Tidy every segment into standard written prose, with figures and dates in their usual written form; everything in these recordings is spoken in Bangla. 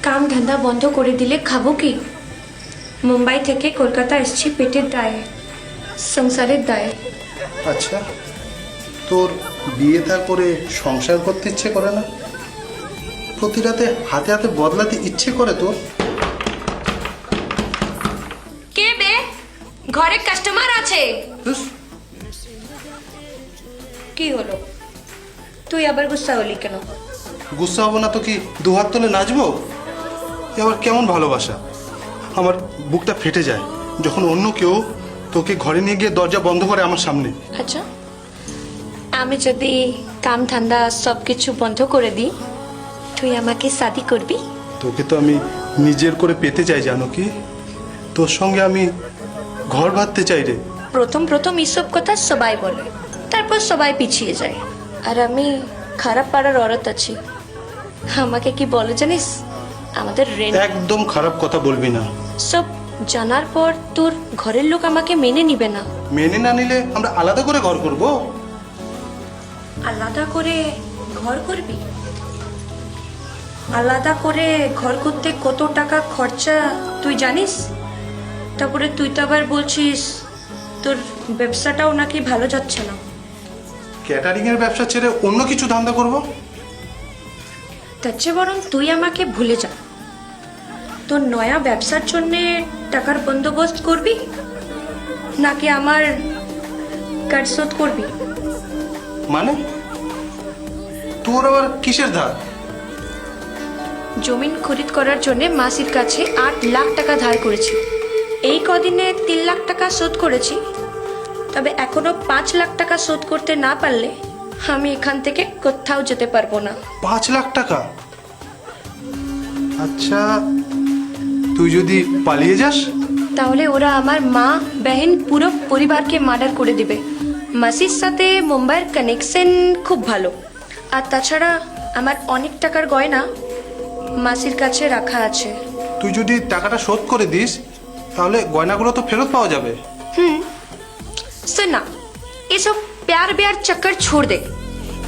কাম ধান্দা বন্ধ করে দিলে খাবো কি? মুম্বাই থেকে কলকাতা এসেছি পেটের দায়ে, সংসারের দায়ে। আচ্ছা, তোর বিয়ে থার করে সংসার করতে ইচ্ছে করে না? প্রতি রাতে হাতে হাতে বদলাতে ইচ্ছে করে তোর? কে বে? ঘরে কাস্টমার আছে। ধুস, কি হলো, তুই আবার গুসা হলি কেন? গুসা হবো না তো কি দুহাত তুলে নাচবো? এ আবার কেমন ভালোবাসা? আমার বুকটা ফেটে যায় যখন অন্য কেউ তোকে ঘরে নিয়ে গিয়ে দরজা বন্ধ করে আমার সামনে। আচ্ছা, আমি যদি কাম ধান্দা সব কিছু বন্ধ করে দিই, তুই আমাকে শাদি করবি? তোকে তো আমি নিজের করে পেতে চাই, জানো কি? তোর সঙ্গে আমি ঘর বাঁধতে চাই রে। প্রথম প্রথম এইসব কথা সবাই বলে, তারপর সবাই পিছিয়ে যায়। আর আমি খারাপ পাড়ার অরত আছি। আমাকে কি বলে জানিস? আমাদের রেন্ট। একদম খারাপ কথা বলবি না। সব জানার পর তোর ঘরের লোক আমাকে মেনে নিবে না। মেনে না নিলে আমরা আলাদা করে ঘর করব। আলাদা করে ঘর করবি? আলাদা করে ঘর করতে কত টাকা খরচা তুই জানিস? তারপরে তুই তো আবার বলছিস তোর ব্যবসাটাও নাকি ভালো যাচ্ছে না। ক্যাটারিং এর ব্যবসা ছেড়ে অন্য কিছু ধান্দা করব। তার চেয়ে বরং তুই আমাকে ভুলে যা। তোর নয়া ব্যবসার জন্যে টাকার বন্দোবস্ত করবি, নাকি আমার কার্ড শোধ করবি? মানে তোর আবার কিসের ধার? জমিন খরিদ করার জন্য মাসির কাছে 8 লাখ টাকা ধার করেছি। এই কদিনে 3 লাখ টাকা শোধ করেছি। তবে এখনো 5 লাখ টাকা শোধ করতে না পারলে আমি এখান থেকে কোথাও যেতে পারবো না। 5 লাখ টাকা? আচ্ছা, তুই যদি পালিয়ে যাস? তাহলে ওরা আমার মা বহন পুরো পরিবারকে মার্ডার করে দিবে। মাসির সাথে মুম্বাইয়ের কানেকশন খুব ভালো। আর তাছাড়া আমার অনেক টাকার গয়না মাসির কাছে রাখা আছে। তুই যদি টাকাটা শোধ করে দিস তাহলে গয়নাগুলো তো ফেরত পাওয়া যাবে। শোন না, এসব প্যার বেয়ার চক্কর ছোড় দে।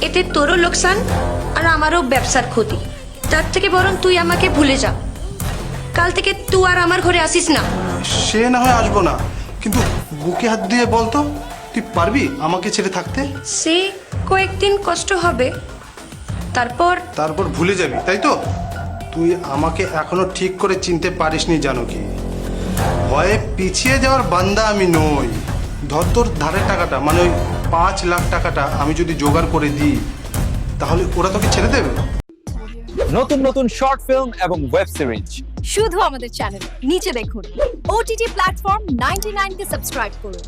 এতে তোরও লোকসান আর আমারও ব্যবসার ক্ষতি। তার থেকে বরং তুই আমাকে ভুলে যা। কাল থেকে তুই আর আমার ঘরে আসিস না। সে না হয় আসবো না, কিন্তু বুকে হাত দিয়ে বলতো তুই পারবি আমাকে ছেড়ে থাকতে? সে কয়েকদিন কষ্ট হবে, তারপর ভুলে যাবি, তাই তো? তুই আমাকে এখনো ঠিক করে চিনতে পারিসনি, জানো কি? ভয়ে পিছিয়ে যাওয়ার বান্দা আমি নই। ধর তোর ধারের টাকাটা, মানে ওই 5 লাখ টাকাটা আমি যদি জোগাড় করে দিই তাহলে ওরা তোকে ছেড়ে দেবে? নতুন নতুন শর্ট ফিল্ম এবং ওয়েব সিরিজ শুধু আমাদের চ্যানেল নিচে দেখুন। OTT প্ল্যাটফর্ম 99 কে সাবস্ক্রাইব করুন।